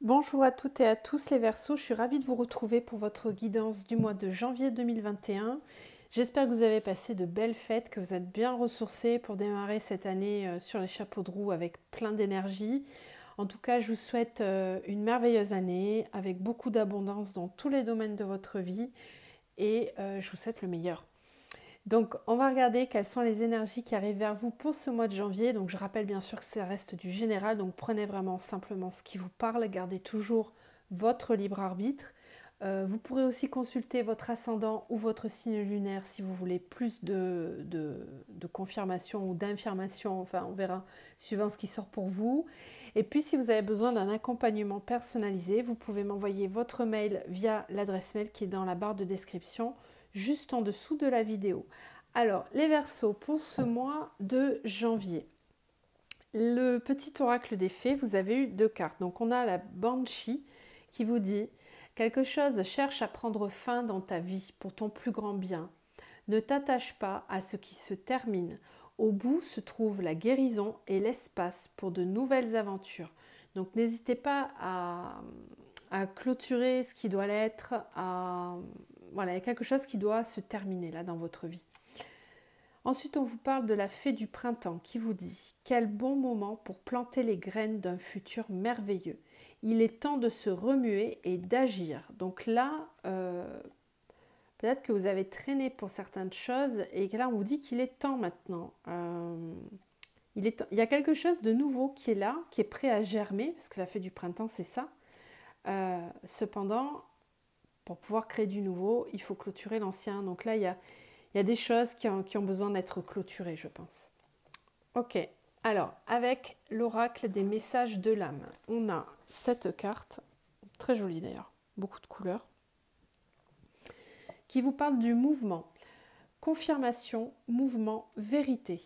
Bonjour à toutes et à tous les Verseaux, je suis ravie de vous retrouver pour votre guidance du mois de janvier 2021. J'espère que vous avez passé de belles fêtes, que vous êtes bien ressourcés pour démarrer cette année sur les chapeaux de roue avec plein d'énergie. En tout cas, je vous souhaite une merveilleuse année avec beaucoup d'abondance dans tous les domaines de votre vie et je vous souhaite le meilleur. Donc, on va regarder quelles sont les énergies qui arrivent vers vous pour ce mois de janvier. Donc, je rappelle bien sûr que ça reste du général. Donc, prenez vraiment simplement ce qui vous parle. Gardez toujours votre libre arbitre. Vous pourrez aussi consulter votre ascendant ou votre signe lunaire si vous voulez plus de confirmation ou d'information. Enfin, on verra suivant ce qui sort pour vous. Et puis, si vous avez besoin d'un accompagnement personnalisé, vous pouvez m'envoyer votre mail via l'adresse mail qui est dans la barre de description juste en dessous de la vidéo. Alors, les Verseaux, pour ce mois de janvier, le petit oracle des fées, vous avez eu deux cartes. Donc, on a la Banshee qui vous dit « Quelque chose cherche à prendre fin dans ta vie pour ton plus grand bien. Ne t'attache pas à ce qui se termine. Au bout se trouve la guérison et l'espace pour de nouvelles aventures. » Donc, n'hésitez pas à clôturer ce qui doit l'être, voilà, il y a quelque chose qui doit se terminer là dans votre vie. Ensuite, on vous parle de la fée du printemps qui vous dit « Quel bon moment pour planter les graines d'un futur merveilleux. Il est temps de se remuer et d'agir. » Donc là, peut-être que vous avez traîné pour certaines choses et que là, on vous dit qu'il est temps maintenant. Il y a quelque chose de nouveau qui est là, qui est prêt à germer, parce que la fée du printemps, c'est ça. Cependant, pour pouvoir créer du nouveau, il faut clôturer l'ancien. Donc là, il y a des choses qui ont besoin d'être clôturées, je pense. Ok, alors, avec l'oracle des messages de l'âme, on a cette carte, très jolie d'ailleurs, beaucoup de couleurs, qui vous parle du mouvement. Confirmation, mouvement, vérité.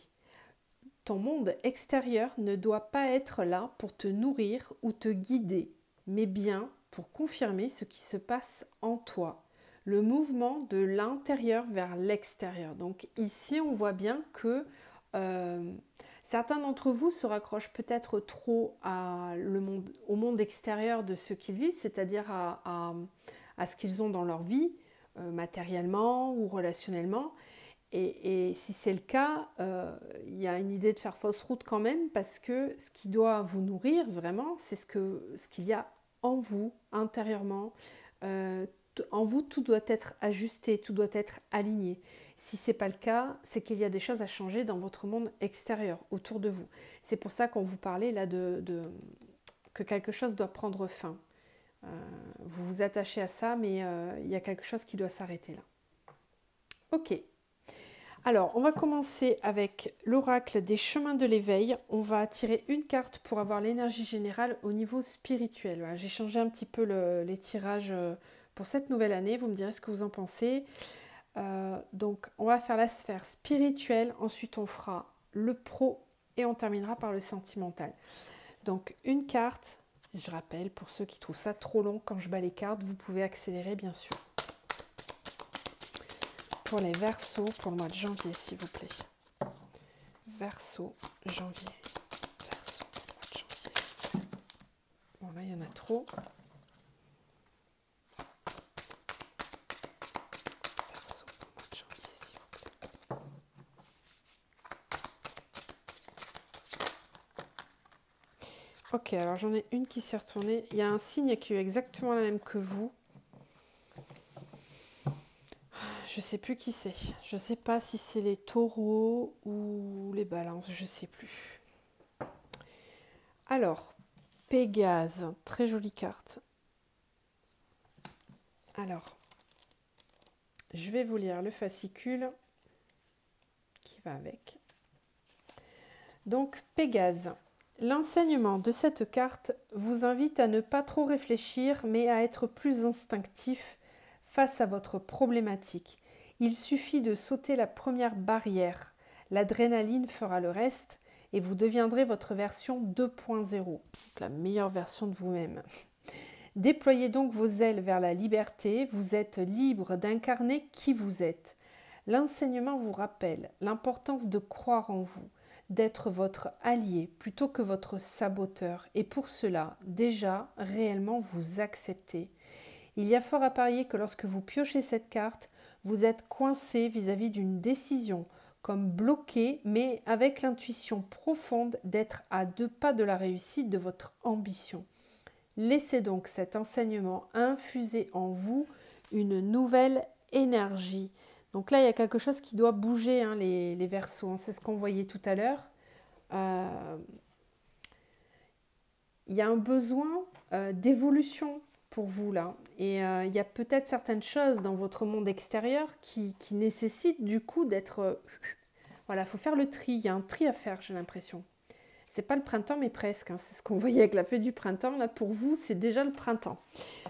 Ton monde extérieur ne doit pas être là pour te nourrir ou te guider, mais bien pour confirmer ce qui se passe en toi. Le mouvement de l'intérieur vers l'extérieur. Donc ici, on voit bien que certains d'entre vous se raccrochent peut-être trop au monde extérieur de ce qu'ils vivent, c'est-à-dire à ce qu'ils ont dans leur vie, matériellement ou relationnellement. Et si c'est le cas, il y a une idée de faire fausse route quand même, parce que ce qui doit vous nourrir vraiment, c'est ce qu'il y a en vous, intérieurement. En vous, tout doit être ajusté, tout doit être aligné. Si ce n'est pas le cas, c'est qu'il y a des choses à changer dans votre monde extérieur, autour de vous. C'est pour ça qu'on vous parlait là que quelque chose doit prendre fin. Vous vous attachez à ça, mais il y a quelque chose qui doit s'arrêter là. Ok. Alors, on va commencer avec l'oracle des chemins de l'éveil. On va tirer une carte pour avoir l'énergie générale au niveau spirituel. Voilà, j'ai changé un petit peu les tirages pour cette nouvelle année. Vous me direz ce que vous en pensez. Donc, on va faire la sphère spirituelle. Ensuite, on fera le pro et on terminera par le sentimental. Donc, une carte. Je rappelle, pour ceux qui trouvent ça trop long quand je bats les cartes, vous pouvez accélérer bien sûr. Pour les Verseaux, pour le mois de janvier, s'il vous plaît. Verseau, janvier. Verseau, mois de janvier. Bon, là, il y en a trop. Verseau, mois de janvier, s'il vous plaît. Ok, alors j'en ai une qui s'est retournée. Il y a un signe qui est exactement la même que vous. Je sais plus qui c'est. Je sais pas si c'est les taureaux ou les balances, je sais plus. Alors, Pégase, très jolie carte. Alors, je vais vous lire le fascicule qui va avec. Donc, Pégase. L'enseignement de cette carte vous invite à ne pas trop réfléchir, mais à être plus instinctif face à votre problématique. Il suffit de sauter la première barrière. L'adrénaline fera le reste et vous deviendrez votre version 2.0, la meilleure version de vous-même. Déployez donc vos ailes vers la liberté, vous êtes libre d'incarner qui vous êtes. L'enseignement vous rappelle l'importance de croire en vous, d'être votre allié plutôt que votre saboteur. Et pour cela, déjà, réellement, vous acceptez. Il y a fort à parier que lorsque vous piochez cette carte, vous êtes coincé vis-à-vis d'une décision, comme bloqué, mais avec l'intuition profonde d'être à 2 pas de la réussite de votre ambition. Laissez donc cet enseignement infuser en vous une nouvelle énergie. Donc là, il y a quelque chose qui doit bouger, hein, les Verseaux, hein. C'est ce qu'on voyait tout à l'heure. Il y a un besoin d'évolution pour vous là. Et il y a peut-être certaines choses dans votre monde extérieur qui nécessitent du coup d'être... voilà, il faut faire le tri. Il y a un tri à faire, j'ai l'impression. C'est pas le printemps, mais presque, hein. C'est ce qu'on voyait avec la fée du printemps. Là, pour vous, c'est déjà le printemps.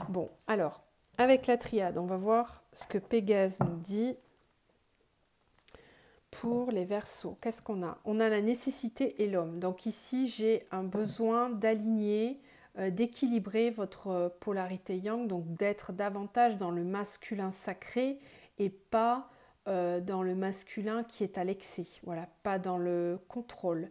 Bon, alors, avec la triade, on va voir ce que Pégase nous dit pour les Verseaux. Qu'est-ce qu'on a? On a la nécessité et l'homme. Donc ici, j'ai un besoin d'aligner, d'équilibrer votre polarité yang, donc d'être davantage dans le masculin sacré et pas dans le masculin qui est à l'excès. Voilà, pas dans le contrôle.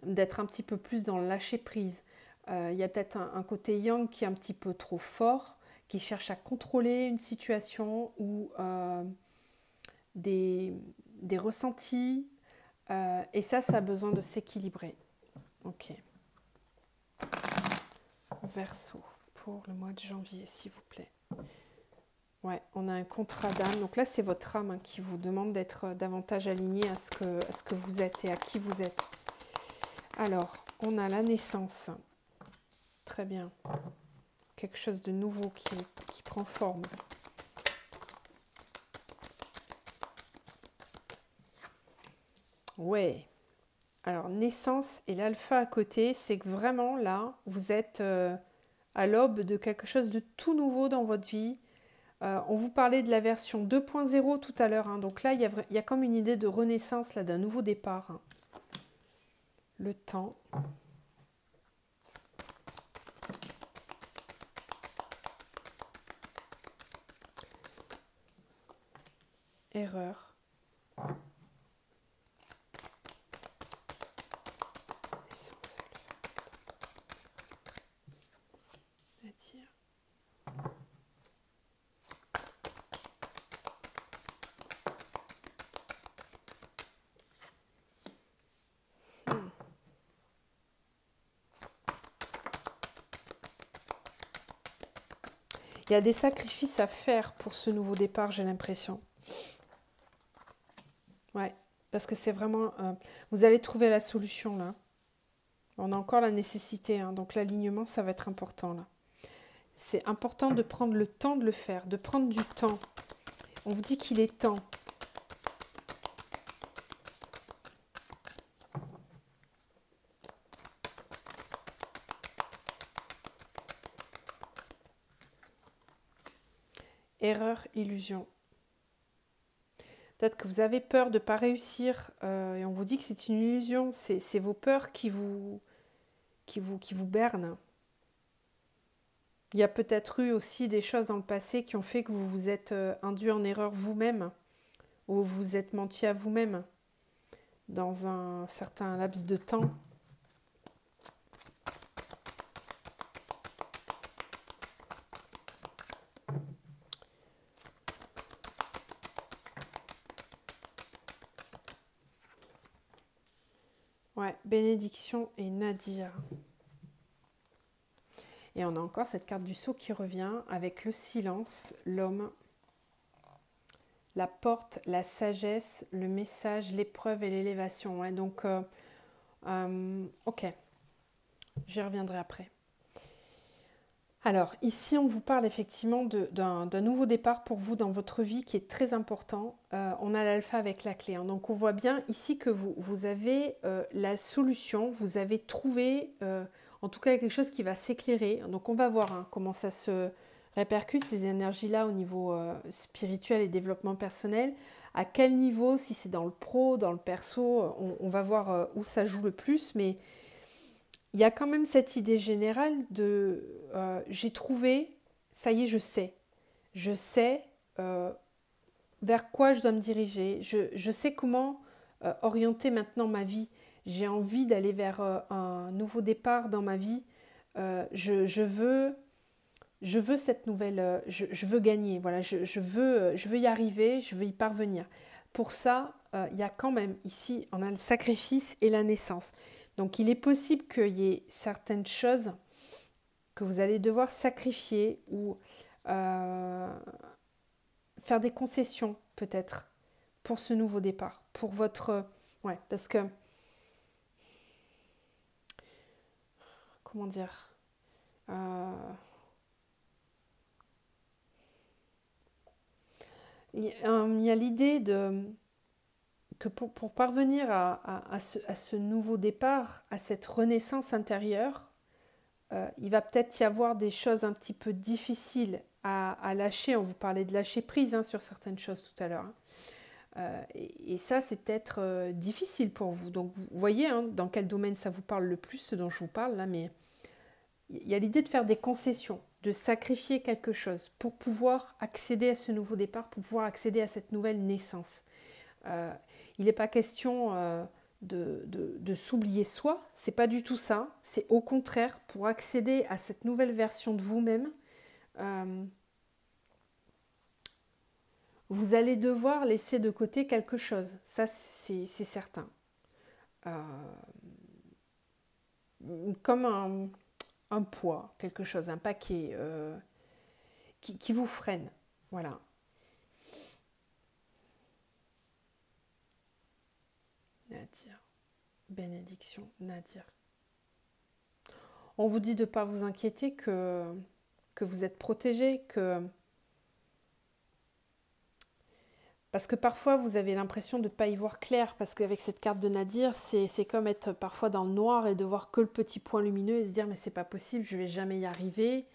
D'être un petit peu plus dans le lâcher prise. Il y a peut-être un côté yang qui est un petit peu trop fort, qui cherche à contrôler une situation ou des ressentis, et ça a besoin de s'équilibrer. Ok. Verseau, pour le mois de janvier, s'il vous plaît. Ouais, on a un contrat d'âme. Donc là, c'est votre âme, hein, qui vous demande d'être davantage aligné à ce que vous êtes et à qui vous êtes. Alors, on a la naissance. Très bien. Quelque chose de nouveau qui prend forme. Ouais. Alors, naissance et l'alpha à côté, c'est que vraiment, là, vous êtes à l'aube de quelque chose de tout nouveau dans votre vie. On vous parlait de la version 2.0 tout à l'heure, hein. Donc là, il y a comme une idée de renaissance, là, d'un nouveau départ, hein. Le temps. Erreur. Il y a des sacrifices à faire pour ce nouveau départ, j'ai l'impression. Ouais, parce que c'est vraiment... vous allez trouver la solution, là. On a encore la nécessité, hein, donc l'alignement, ça va être important, là. C'est important de prendre le temps de le faire, de prendre du temps. On vous dit qu'il est temps. Erreur, illusion. Peut-être que vous avez peur de ne pas réussir et on vous dit que c'est une illusion. C'est vos peurs qui vous bernent. Il y a peut-être eu aussi des choses dans le passé qui ont fait que vous vous êtes induit en erreur vous-même ou vous êtes menti à vous-même dans un certain laps de temps. Ouais, bénédiction et Nadir. Et on a encore cette carte du sceau qui revient avec le silence, l'homme, la porte, la sagesse, le message, l'épreuve et l'élévation. Ouais, donc, ok, j'y reviendrai après. Alors, ici, on vous parle effectivement d'un nouveau départ pour vous dans votre vie qui est très important. On a l'alpha avec la clé, hein. Donc, on voit bien ici que vous avez la solution, vous avez trouvé, en tout cas, quelque chose qui va s'éclairer. Donc, on va voir, hein, comment ça se répercute, ces énergies-là, au niveau spirituel et développement personnel. À quel niveau, si c'est dans le pro, dans le perso, on va voir où ça joue le plus, mais... il y a quand même cette idée générale de j'ai trouvé, ça y est, je sais. Je sais vers quoi je dois me diriger. Je sais comment orienter maintenant ma vie. J'ai envie d'aller vers un nouveau départ dans ma vie. Je veux cette nouvelle, je veux gagner, voilà, je veux y arriver, je veux y parvenir. Pour ça, il y a quand même ici, on a le sacrifice et la naissance. Donc il est possible qu'il y ait certaines choses que vous allez devoir sacrifier ou faire des concessions peut-être pour ce nouveau départ, pour votre... Ouais, parce que... Comment dire il y a l'idée que pour parvenir à ce nouveau départ, à cette renaissance intérieure, il va peut-être y avoir des choses un petit peu difficiles à lâcher. On vous parlait de lâcher prise sur certaines choses tout à l'heure. Et ça, c'est peut-être difficile pour vous. Donc, vous voyez dans quel domaine ça vous parle le plus, ce dont je vous parle là, mais il y a l'idée de faire des concessions, de sacrifier quelque chose pour pouvoir accéder à ce nouveau départ, pour pouvoir accéder à cette nouvelle naissance. Il n'est pas question de s'oublier soi, c'est pas du tout ça. C'est au contraire, pour accéder à cette nouvelle version de vous-même, vous allez devoir laisser de côté quelque chose. Ça, c'est certain. Comme un poids, quelque chose, un paquet qui vous freine. Voilà. Nadir. Bénédiction, Nadir. On vous dit de ne pas vous inquiéter, que vous êtes protégé, parce que parfois vous avez l'impression de ne pas y voir clair, parce qu'avec cette carte de Nadir, c'est comme être parfois dans le noir et de voir que le petit point lumineux et se dire mais c'est pas possible, je vais jamais y arriver.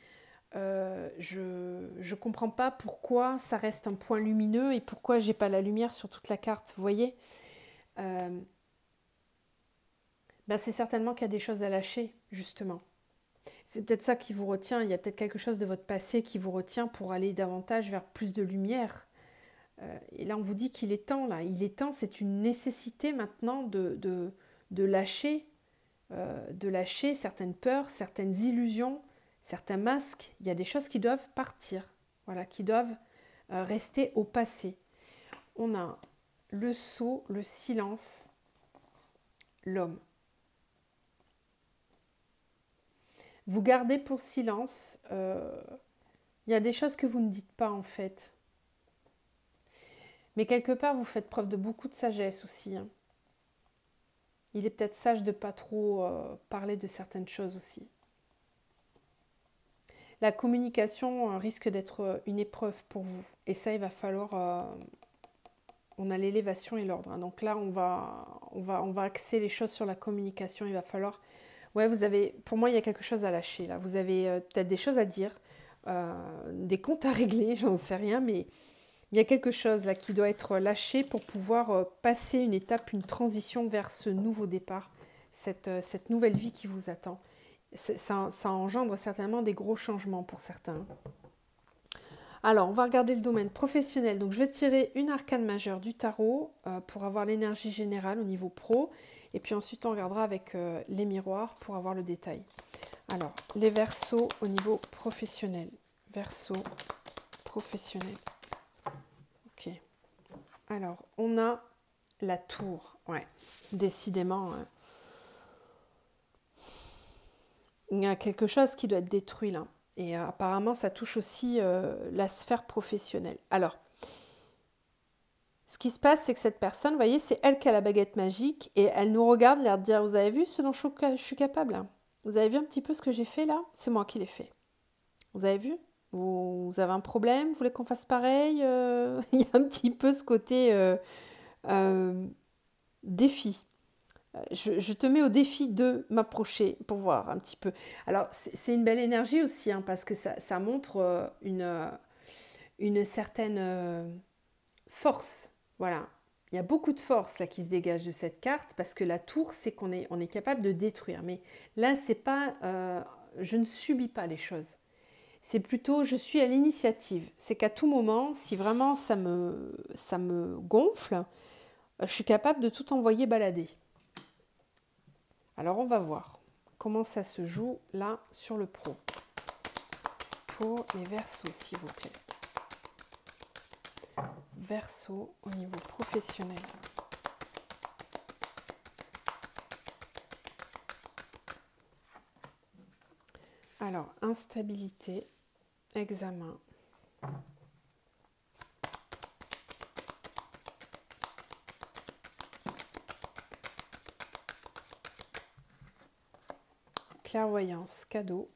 Je comprends pas pourquoi ça reste un point lumineux et pourquoi j'ai pas la lumière sur toute la carte, vous voyez. C'est certainement qu'il y a des choses à lâcher, justement. C'est peut-être ça qui vous retient, il y a peut-être quelque chose de votre passé qui vous retient pour aller davantage vers plus de lumière. Et là, on vous dit qu'il est temps, là. Il est temps, c'est une nécessité maintenant de lâcher certaines peurs, certaines illusions, certains masques. Il y a des choses qui doivent partir, voilà, qui doivent rester au passé. On a le sceau, le silence, l'homme. Vous gardez pour silence, il y a des choses que vous ne dites pas en fait. Mais quelque part, vous faites preuve de beaucoup de sagesse aussi. Il est peut-être sage de ne pas trop parler de certaines choses aussi. La communication risque d'être une épreuve pour vous. Et ça, il va falloir... on a l'élévation et l'ordre. Donc là, on va axer les choses sur la communication. Il va falloir... Ouais, pour moi, il y a quelque chose à lâcher là. Vous avez peut-être des choses à dire, des comptes à régler, j'en sais rien, mais... Il y a quelque chose là qui doit être lâché pour pouvoir passer une étape, une transition vers ce nouveau départ, cette nouvelle vie qui vous attend. Ça engendre certainement des gros changements pour certains. Alors, on va regarder le domaine professionnel. Donc, je vais tirer une arcane majeure du tarot pour avoir l'énergie générale au niveau pro. Et puis ensuite, on regardera avec les miroirs pour avoir le détail. Alors, les Verseaux au niveau professionnel. Verseau professionnel. Ok. Alors, on a la tour. Ouais, décidément. Il y a quelque chose qui doit être détruit là. Et apparemment, ça touche aussi la sphère professionnelle. Alors, ce qui se passe, c'est que cette personne, vous voyez, c'est elle qui a la baguette magique. Et elle nous regarde, l'air de dire, vous avez vu ce dont je suis capable hein. Vous avez vu un petit peu ce que j'ai fait là? C'est moi qui l'ai fait. Vous avez vu? Vous avez un problème? Vous voulez qu'on fasse pareil? Il y a un petit peu ce côté défi. Je te mets au défi de m'approcher pour voir un petit peu. Alors, c'est une belle énergie aussi, hein, parce que ça montre une certaine force. Voilà. Il y a beaucoup de force là qui se dégage de cette carte, parce que la tour, c'est qu'on est capable de détruire. Mais là, c'est pas... je ne subis pas les choses. C'est plutôt, je suis à l'initiative. C'est qu'à tout moment, si vraiment ça me gonfle, je suis capable de tout envoyer balader. Alors on va voir comment ça se joue là sur le pro. Pour les Verseaux, s'il vous plaît. Verseau au niveau professionnel. Alors, instabilité, examen. Clairvoyance, cadeau.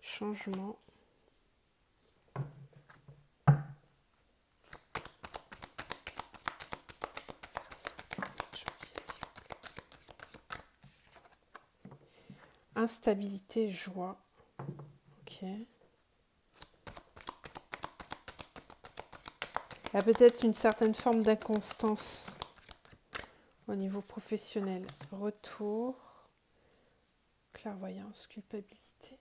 Changement. Instabilité, joie. Ok. Il y a peut-être une certaine forme d'inconstance au niveau professionnel. Retour. Clairvoyance, culpabilité.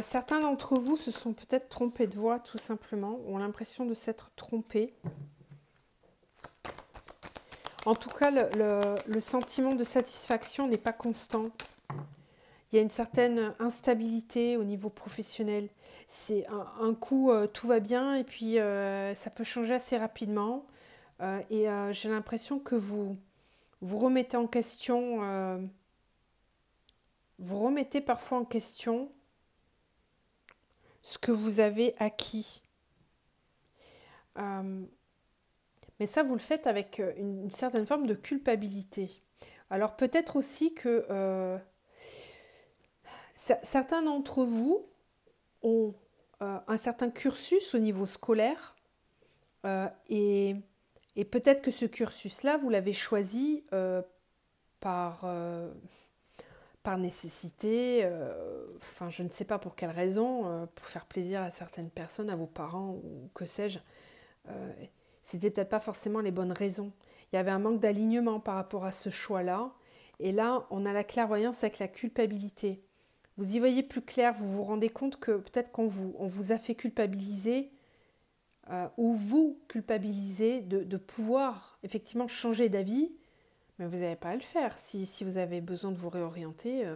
Certains d'entre vous se sont peut-être trompés de voix, tout simplement, ont l'impression de s'être trompés. En tout cas, le sentiment de satisfaction n'est pas constant. Il y a une certaine instabilité au niveau professionnel. C'est un coup, tout va bien, et puis ça peut changer assez rapidement. J'ai l'impression que vous remettez en question, vous remettez parfois en question ce que vous avez acquis. Mais ça, vous le faites avec une certaine forme de culpabilité. Alors peut-être aussi que certains d'entre vous ont un certain cursus au niveau scolaire et peut-être que ce cursus-là, vous l'avez choisi par nécessité, enfin je ne sais pas pour quelle raison, pour faire plaisir à certaines personnes, à vos parents ou que sais-je. C'était peut-être pas forcément les bonnes raisons. Il y avait un manque d'alignement par rapport à ce choix-là. Et là, on a la clairvoyance avec la culpabilité. Vous y voyez plus clair, vous vous rendez compte que peut-être on vous a fait culpabiliser ou vous culpabiliser de pouvoir effectivement changer d'avis. Mais vous n'avez pas à le faire. Si vous avez besoin de vous réorienter,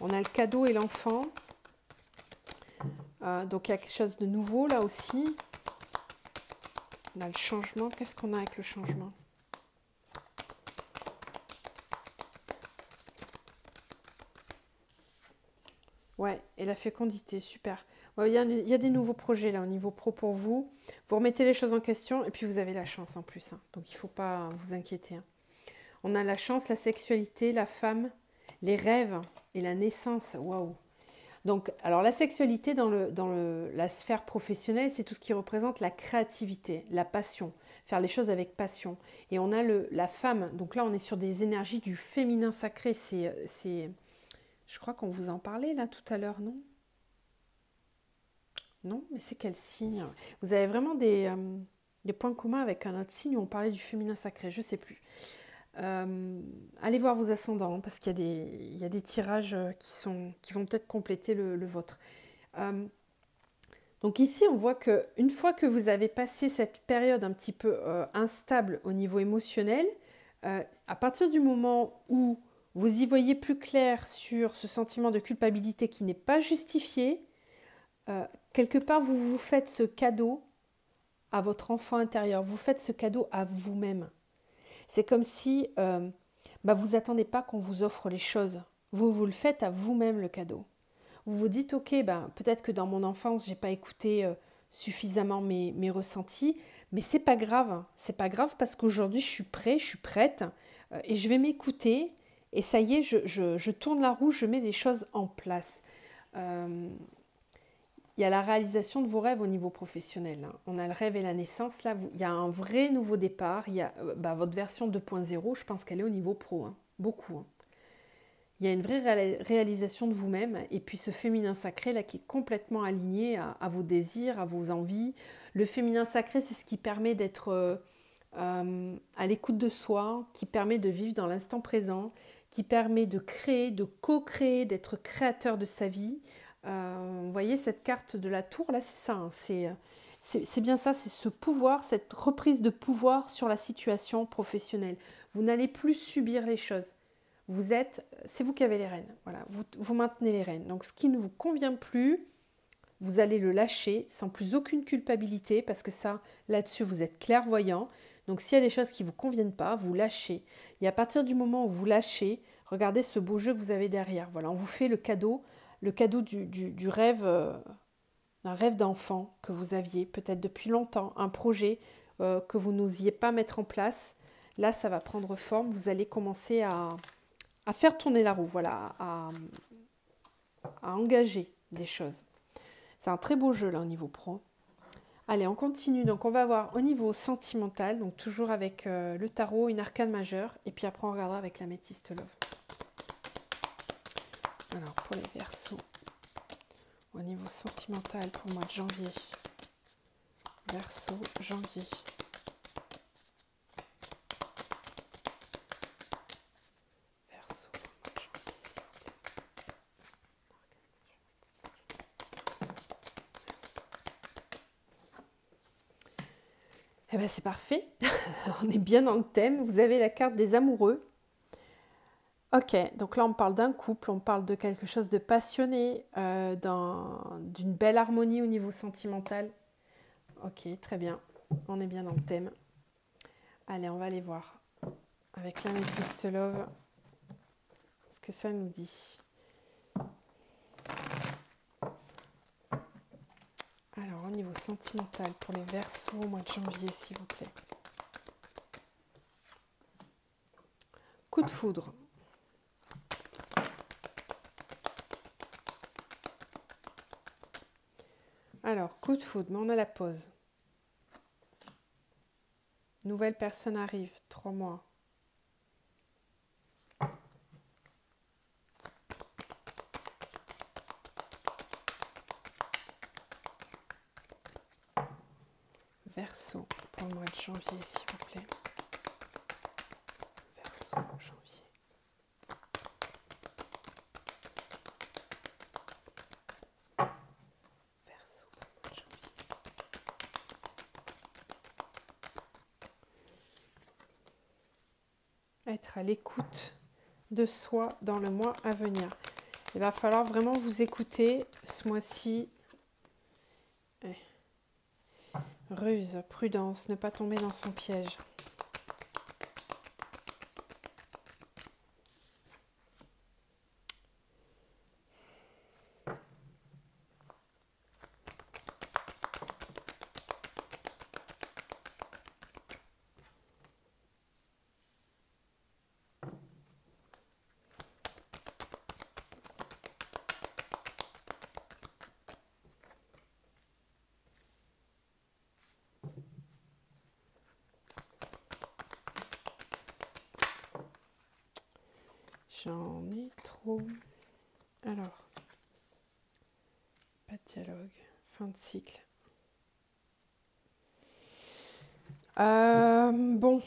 on a le cadeau et l'enfant. Donc il y a quelque chose de nouveau là aussi. On a le changement. Qu'est-ce qu'on a avec le changement? Ouais, et la fécondité, super. Ouais, il y a des nouveaux projets là au niveau pro pour vous. Vous remettez les choses en question et puis vous avez la chance en plus. Hein. Donc il ne faut pas vous inquiéter. Hein. On a la chance, la sexualité, la femme, les rêves et la naissance. Waouh! Donc, alors la sexualité dans la sphère professionnelle, c'est tout ce qui représente la créativité, la passion, faire les choses avec passion. Et on a la femme, donc là on est sur des énergies du féminin sacré, je crois qu'on vous en parlait là tout à l'heure, non? Non, mais c'est quel signe? Vous avez vraiment des points communs avec un autre signe où on parlait du féminin sacré, je ne sais plus. Allez voir vos ascendants parce qu'il y a des tirages qui vont peut-être compléter le vôtre. Donc ici, on voit qu'une fois que vous avez passé cette période un petit peu instable au niveau émotionnel, à partir du moment où vous y voyez plus clair sur ce sentiment de culpabilité qui n'est pas justifié, quelque part, vous vous faites ce cadeau à votre enfant intérieur, vous faites ce cadeau à vous-même. C'est comme si vous attendez pas qu'on vous offre les choses. Vous le faites à vous-même le cadeau. Vous vous dites, ok, peut-être que dans mon enfance, j'ai pas écouté suffisamment mes ressentis, mais c'est pas grave. C'est pas grave parce qu'aujourd'hui, je suis prêt, je suis prête et je vais m'écouter et ça y est, je tourne la roue, je mets des choses en place. Il y a la réalisation de vos rêves au niveau professionnel. Hein. On a le rêve et la naissance. Là, il y a un vrai nouveau départ. Il y a votre version 2.0, je pense qu'elle est au niveau pro. Hein. Beaucoup. Hein. Il y a une vraie réalisation de vous-même. Et puis ce féminin sacré, là, qui est complètement aligné à vos désirs, à vos envies. Le féminin sacré, c'est ce qui permet d'être à l'écoute de soi, qui permet de vivre dans l'instant présent, qui permet de créer, de co-créer, d'être créateur de sa vie. Vous voyez cette carte de la tour là, c'est ça, hein, c'est bien ça, c'est ce pouvoir, cette reprise de pouvoir sur la situation professionnelle. Vous n'allez plus subir les choses. C'est vous qui avez les rênes. Voilà, vous maintenez les rênes. Donc ce qui ne vous convient plus, vous allez le lâcher sans plus aucune culpabilité parce que ça, là-dessus, vous êtes clairvoyant. Donc s'il y a des choses qui ne vous conviennent pas, vous lâchez. Et à partir du moment où vous lâchez, regardez ce beau jeu que vous avez derrière. Voilà, on vous fait le cadeau du rêve, d'un rêve d'enfant que vous aviez peut-être depuis longtemps, un projet que vous n'osiez pas mettre en place. Là, ça va prendre forme. Vous allez commencer à faire tourner la roue, voilà, à engager des choses. C'est un très beau jeu là au niveau pro. Allez, on continue. Donc, on va voir au niveau sentimental, donc toujours avec le tarot, une arcane majeure. Et puis après, on regardera avec l'améthyste love. Alors, pour les Verseaux, au niveau sentimental pour le mois de janvier. Verseau, janvier. Verseau, janvier. Eh bien, c'est parfait. On est bien dans le thème. Vous avez la carte des amoureux. Ok, donc là on parle d'un couple, on parle de quelque chose de passionné, d'une belle harmonie au niveau sentimental. Ok, très bien, on est bien dans le thème. Allez, on va aller voir avec l'améthyste love ce que ça nous dit. Alors au niveau sentimental pour les Verseaux au mois de janvier s'il vous plaît. Coup de foudre. Alors, coup de foudre, mais on a la pause. Nouvelle personne arrive, 3 mois. Verseau, pour le mois de janvier, s'il vous plaît. Verseau, janvier. Verseau, pour le mois de janvier. Être à l'écoute de soi dans le mois à venir. Il va falloir vraiment vous écouter ce mois-ci. Ruse, prudence, ne pas tomber dans son piège. J'en ai trop. Alors, pas de dialogue. Fin de cycle. Bon.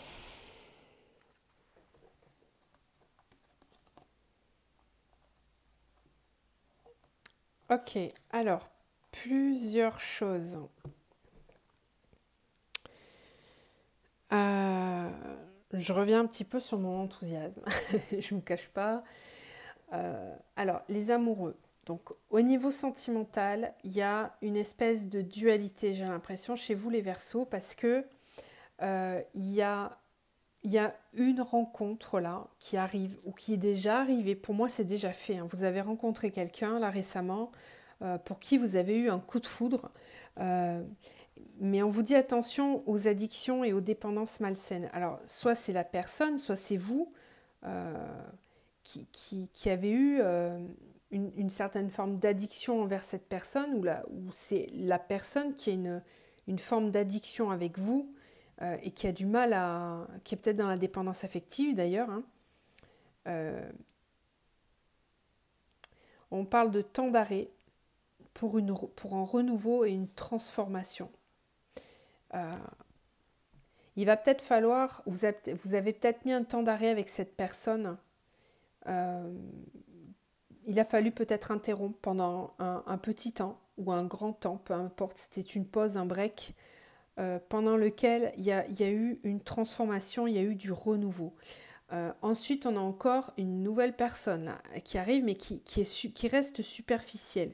Ok, alors, plusieurs choses. Je reviens un petit peu sur mon enthousiasme. Je ne vous cache pas. Alors, les amoureux. Donc, au niveau sentimental, il y a une espèce de dualité, j'ai l'impression, chez vous les Verseaux, parce que il y a une rencontre là qui arrive ou qui est déjà arrivée. Pour moi, c'est déjà fait. Hein. Vous avez rencontré quelqu'un là récemment pour qui vous avez eu un coup de foudre. Mais on vous dit attention aux addictions et aux dépendances malsaines. Alors, soit c'est la personne, soit c'est vous. qui avait eu une certaine forme d'addiction envers cette personne, ou c'est la personne qui a une forme d'addiction avec vous et qui a du mal qui est peut-être dans la dépendance affective d'ailleurs, hein. On parle de temps d'arrêt pour un renouveau et une transformation. Il va peut-être falloir, vous avez peut-être mis un temps d'arrêt avec cette personne. Il a fallu peut-être interrompre pendant un petit temps ou un grand temps, peu importe, c'était une pause, un break, pendant lequel il y a eu une transformation, il y a eu du renouveau. Ensuite, on a encore une nouvelle personne là, qui arrive, mais qui reste superficielle.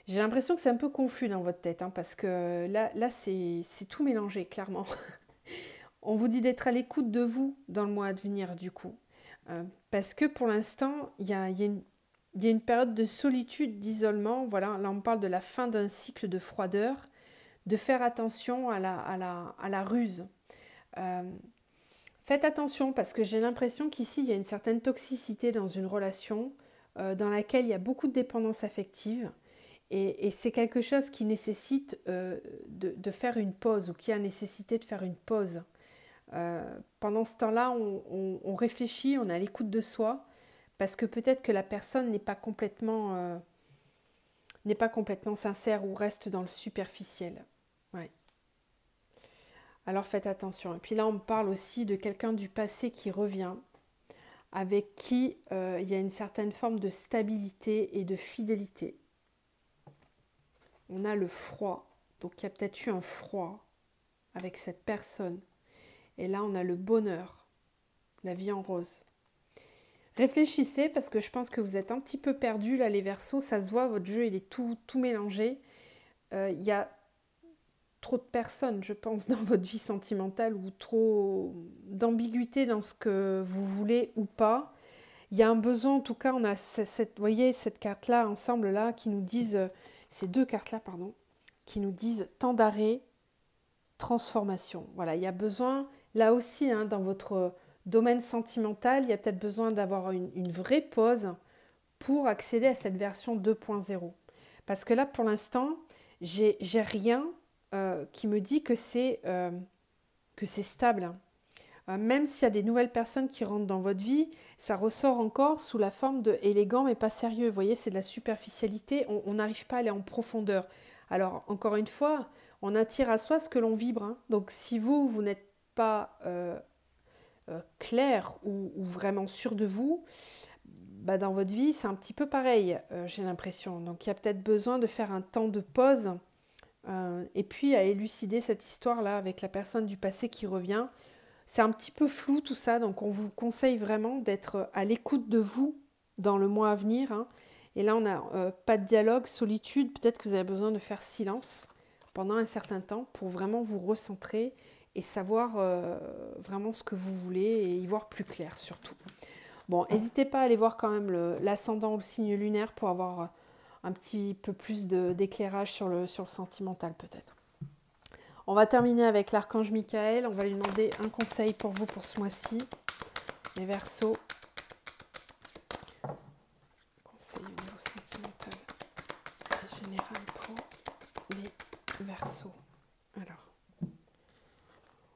J'ai l'impression que c'est un peu confus dans votre tête, hein, parce que là c'est tout mélangé, clairement. On vous dit d'être à l'écoute de vous dans le mois à venir, du coup. Parce que pour l'instant, il y a une période de solitude, d'isolement. Voilà, là, on parle de la fin d'un cycle de froideur, de faire attention à la ruse. Faites attention, parce que j'ai l'impression qu'ici, il y a une certaine toxicité dans une relation dans laquelle il y a beaucoup de dépendance affective. Et c'est quelque chose qui nécessite de faire une pause, ou qui a nécessité de faire une pause. Pendant ce temps-là, on réfléchit, on est à l'écoute de soi, parce que peut-être que la personne n'est pas complètement sincère ou reste dans le superficiel. Ouais. Alors faites attention. Et puis là, on me parle aussi de quelqu'un du passé qui revient, avec qui il y a une certaine forme de stabilité et de fidélité. On a le froid, donc il y a peut-être eu un froid avec cette personne. Et là, on a le bonheur, la vie en rose. Réfléchissez, parce que je pense que vous êtes un petit peu perdus, là, les Verseaux. Ça se voit, votre jeu, il est tout mélangé. Il y a trop de personnes, je pense, dans votre vie sentimentale, ou trop d'ambiguïté dans ce que vous voulez ou pas. Il y a un besoin, en tout cas, on a vous voyez, cette carte-là, ensemble, là, qui nous disent... Ces deux cartes-là, pardon, qui nous disent temps d'arrêt, transformation. Voilà, il y a besoin, là aussi, hein, dans votre domaine sentimental, il y a peut-être besoin d'avoir une vraie pause pour accéder à cette version 2.0. Parce que là, pour l'instant, j'ai rien qui me dit que c'est stable. Même s'il y a des nouvelles personnes qui rentrent dans votre vie, ça ressort encore sous la forme de élégant mais pas sérieux. Vous voyez, c'est de la superficialité, on n'arrive pas à aller en profondeur. Alors, encore une fois, on attire à soi ce que l'on vibre, hein. Donc, si vous n'êtes pas clair ou vraiment sûr de vous, bah, dans votre vie, c'est un petit peu pareil, j'ai l'impression. Donc, il y a peut-être besoin de faire un temps de pause et puis à élucider cette histoire-là avec la personne du passé qui revient. C'est un petit peu flou tout ça, donc on vous conseille vraiment d'être à l'écoute de vous dans le mois à venir, hein. Et là, on n'a pas de dialogue, solitude, peut-être que vous avez besoin de faire silence pendant un certain temps pour vraiment vous recentrer et savoir vraiment ce que vous voulez et y voir plus clair surtout. Bon, n'hésitez pas à aller voir quand même l'ascendant ou le signe lunaire pour avoir un petit peu plus d'éclairage sur le sentimental peut-être. On va terminer avec l'archange Michael. On va lui demander un conseil pour vous pour ce mois-ci. Les Verseaux. Conseil au niveau sentimental et général pour les Verseaux. Alors,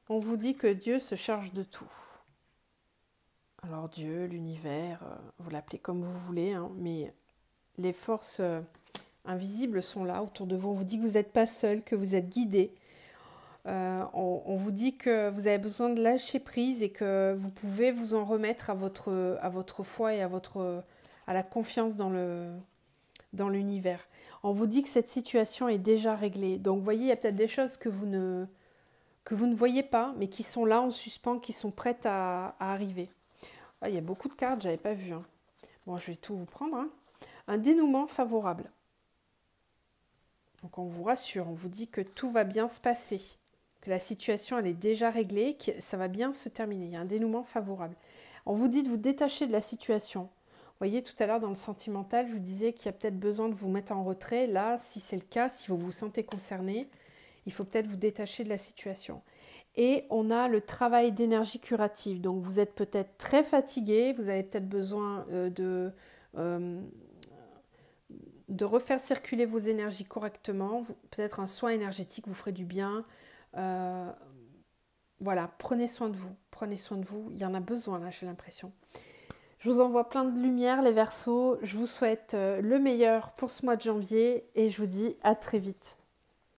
on vous dit que Dieu se charge de tout. Alors Dieu, l'univers, vous l'appelez comme vous voulez, hein, mais les forces invisibles sont là autour de vous. On vous dit que vous n'êtes pas seul, que vous êtes guidé. On vous dit que vous avez besoin de lâcher prise et que vous pouvez vous en remettre à votre foi et à la confiance dans l'univers. On vous dit que cette situation est déjà réglée. Donc vous voyez, il y a peut-être des choses que vous ne voyez pas, mais qui sont là en suspens, qui sont prêtes à arriver. Ah, il y a beaucoup de cartes, je n'avais pas vu, hein. Bon, je vais tout vous prendre, hein. Un dénouement favorable. Donc on vous rassure, on vous dit que tout va bien se passer, que la situation elle est déjà réglée, que ça va bien se terminer. Il y a un dénouement favorable. On vous dit de vous détacher de la situation. Vous voyez, tout à l'heure dans le sentimental, je vous disais qu'il y a peut-être besoin de vous mettre en retrait. Là, si c'est le cas, si vous vous sentez concerné, Il faut peut-être vous détacher de la situation. Et on a le travail d'énergie curative. Donc vous êtes peut-être très fatigué, vous avez peut-être besoin euh, de refaire circuler vos énergies correctement. Peut-être un soin énergétique vous ferait du bien. Voilà, prenez soin de vous. Prenez soin de vous. Il y en a besoin là, j'ai l'impression. Je vous envoie plein de lumière, les Verseaux. Je vous souhaite le meilleur pour ce mois de janvier et je vous dis à très vite.